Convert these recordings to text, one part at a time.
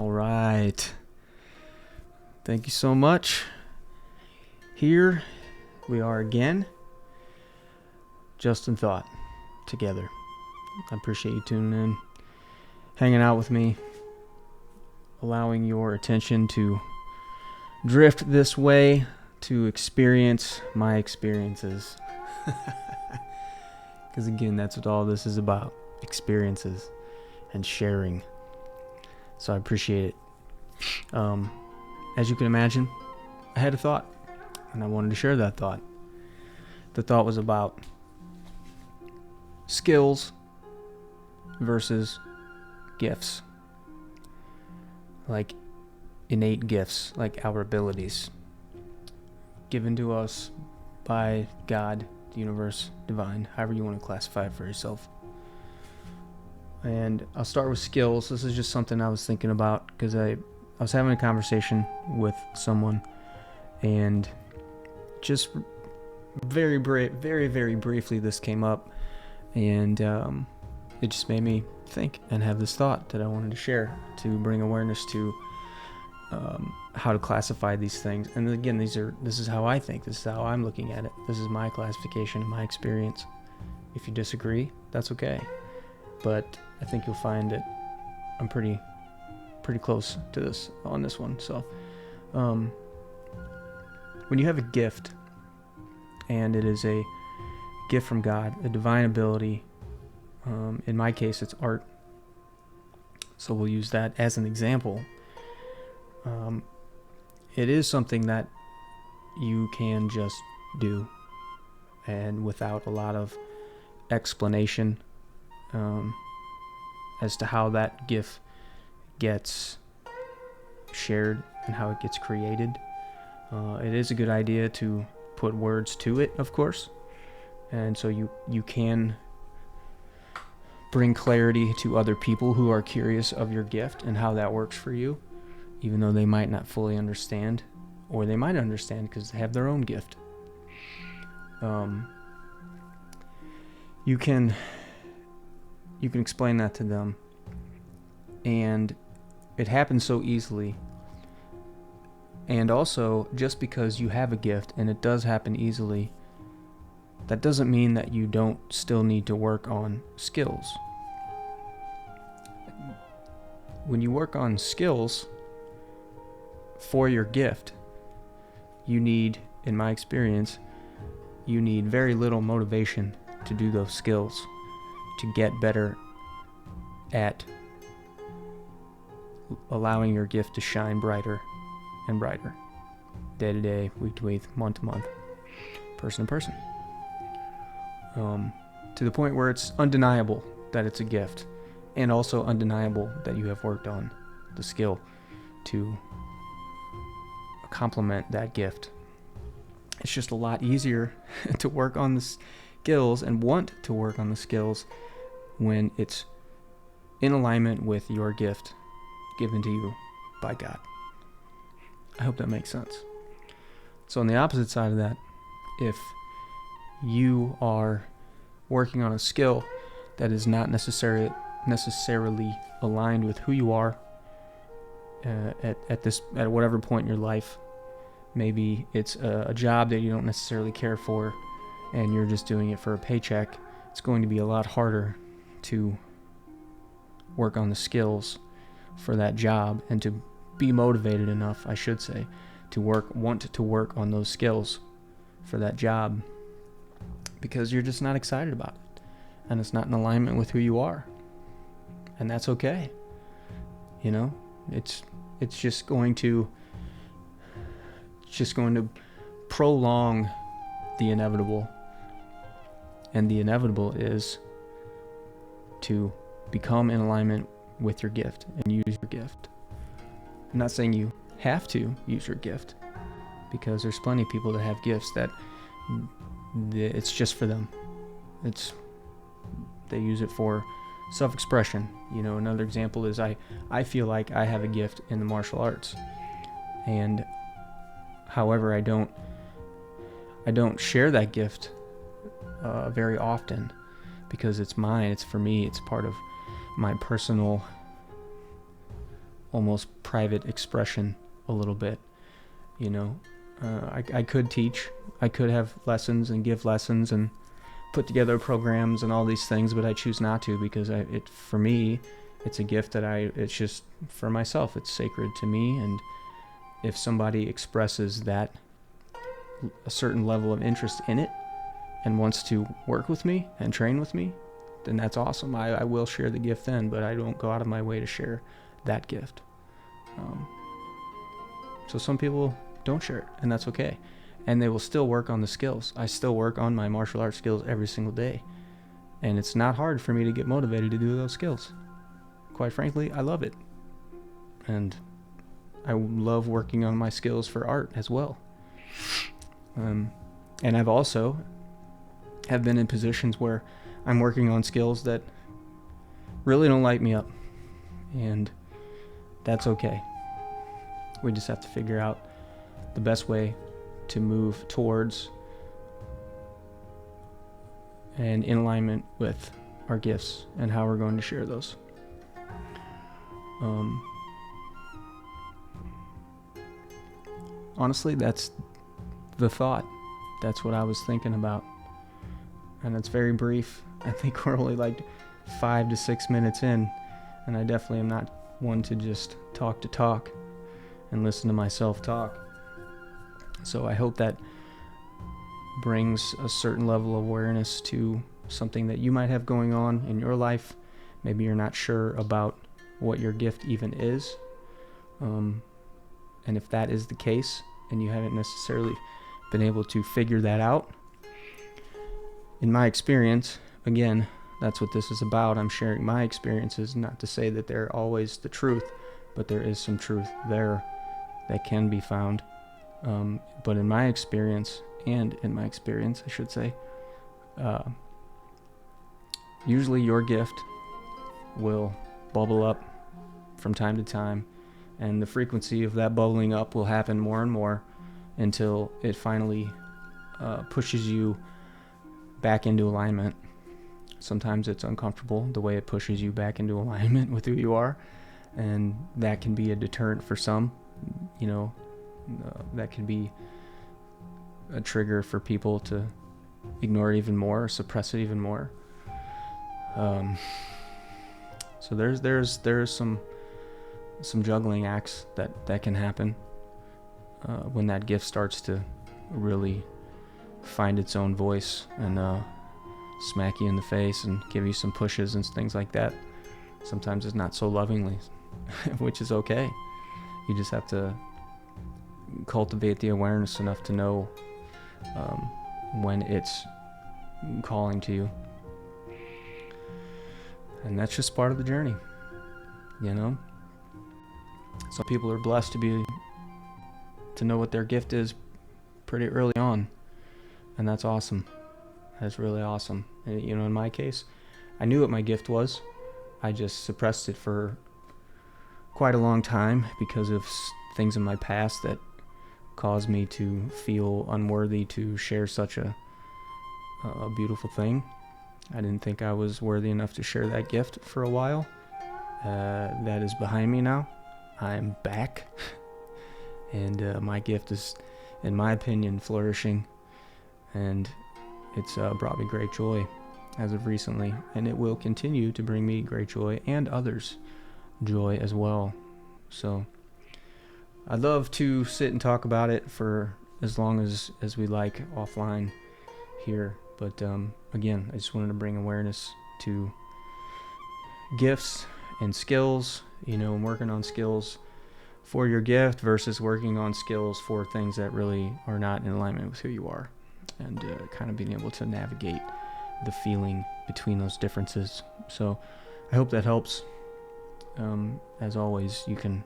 All right. Thank you so much. Here we are again. Just in thought together. I appreciate you tuning in, hanging out with me, allowing your attention to drift this way to experience my experiences. Because again, that's what all this is about. Experiences and sharing. So I appreciate it. As you can imagine, I had a thought, and I wanted to share that thought. The thought was about skills versus gifts. Like innate gifts, like our abilities, given to us by God, the universe, divine, however you want to classify it for yourself. And I'll start with skills. This is just something I was thinking about because I was having a conversation with someone, and just very briefly this came up, and it just made me think and have this thought that I wanted to share to bring awareness to how to classify these things. And again, this is how I think. This is how I'm looking at it. This is my classification and my experience. If you disagree, that's okay. But I think you'll find that I'm pretty close to this on this one. So when you have a gift, and it is a gift from God, a divine ability, in my case it's art, so we'll use that as an example. It is something that you can just do, and without a lot of explanation as to how that gift gets shared and how it gets created. It is a good idea to put words to it, of course, and so you can bring clarity to other people who are curious of your gift and how that works for you, even though they might not fully understand, or they might understand because they have their own gift. You can explain that to them, and it happens so easily. And also, just because you have a gift and it does happen easily, that doesn't mean that you don't still need to work on skills. When you work on skills for your gift, you need, in my experience, you need very little motivation to do those skills, to get better at allowing your gift to shine brighter and brighter, day to day, week to week, month to month, person to person, to the point where it's undeniable that it's a gift, and also undeniable that you have worked on the skill to complement that gift. It's just a lot easier to work on the skills and want to work on the skills when it's in alignment with your gift given to you by God. I hope that makes sense. So on the opposite side of that, if you are working on a skill that is not necessarily aligned with who you are at whatever point in your life, maybe it's a job that you don't necessarily care for and you're just doing it for a paycheck, it's going to be a lot harder to work on the skills for that job and to be motivated enough, I should say, to want to work on those skills for that job, because you're just not excited about it and it's not in alignment with who you are, and that's okay. You know, it's just going to prolong the inevitable, and the inevitable is to become in alignment with your gift and use your gift. I'm not saying you have to use your gift, because there's plenty of people that have gifts that it's just for them. They use it for self-expression. You know, another example is I feel like I have a gift in the martial arts, and however I don't share that gift very often, because it's mine, it's for me, it's part of my personal almost private expression a little bit. You know, I could teach, I could have lessons and give lessons and put together programs and all these things, but I choose not to because for me, it's a gift that it's just for myself. It's sacred to me, and if somebody expresses that a certain level of interest in it and wants to work with me and train with me, then that's awesome. I will share the gift then, but I don't go out of my way to share that gift. So some people don't share it, and that's okay. And they will still work on the skills. I still work on my martial arts skills every single day. And it's not hard for me to get motivated to do those skills. Quite frankly, I love it. And I love working on my skills for art as well. And I've also have been in positions where I'm working on skills that really don't light me up. And that's okay. We just have to figure out the best way to move towards and in alignment with our gifts and how we're going to share those. Honestly, that's the thought. That's what I was thinking about. And it's very brief. I think we're only like 5 to 6 minutes in, and I definitely am not one to just talk to talk and listen to myself talk. So I hope that brings a certain level of awareness to something that you might have going on in your life. Maybe you're not sure about what your gift even is. And if that is the case, and you haven't necessarily been able to figure that out, in my experience, again, that's what this is about. I'm sharing my experiences, not to say that they're always the truth, but there is some truth there that can be found. But in my experience, I should say, usually your gift will bubble up from time to time, and the frequency of that bubbling up will happen more and more until it finally pushes you back into alignment. Sometimes it's uncomfortable the way it pushes you back into alignment with who you are, and that can be a deterrent for some. You know, that can be a trigger for people to ignore it even more or suppress it even more. So there's some juggling acts that can happen when that gift starts to really find its own voice and smack you in the face and give you some pushes and things like that. Sometimes it's not so lovingly, which is okay. You just have to cultivate the awareness enough to know when it's calling to you. And that's just part of the journey, you know? Some people are blessed to know what their gift is pretty early on, and that's awesome. That's really awesome. And, you know, in my case, I knew what my gift was. I just suppressed it for quite a long time because of things in my past that caused me to feel unworthy to share such a beautiful thing. I didn't think I was worthy enough to share that gift for a while. That is behind me now. I'm back. And my gift is, in my opinion, flourishing. And it's brought me great joy as of recently. And it will continue to bring me great joy and others joy as well. So I'd love to sit and talk about it for as long as we like offline here. But again, I just wanted to bring awareness to gifts and skills, you know, and working on skills for your gift versus working on skills for things that really are not in alignment with who you are, and kind of being able to navigate the feeling between those differences. So I hope that helps. As always, you can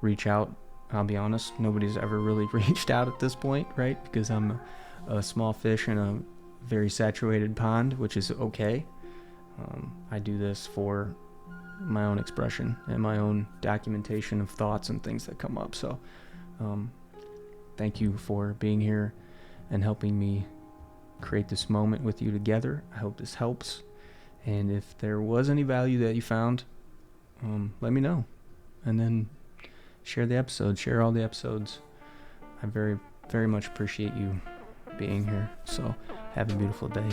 reach out. I'll be honest, nobody's ever really reached out at this point, right? Because I'm a small fish in a very saturated pond, which is okay. I do this for my own expression and my own documentation of thoughts and things that come up. So thank you for being here and helping me create this moment with you together. I hope this helps. And if there was any value that you found, let me know. and then share the episode, share all the episodes. I very, very much appreciate you being here. So have a beautiful day.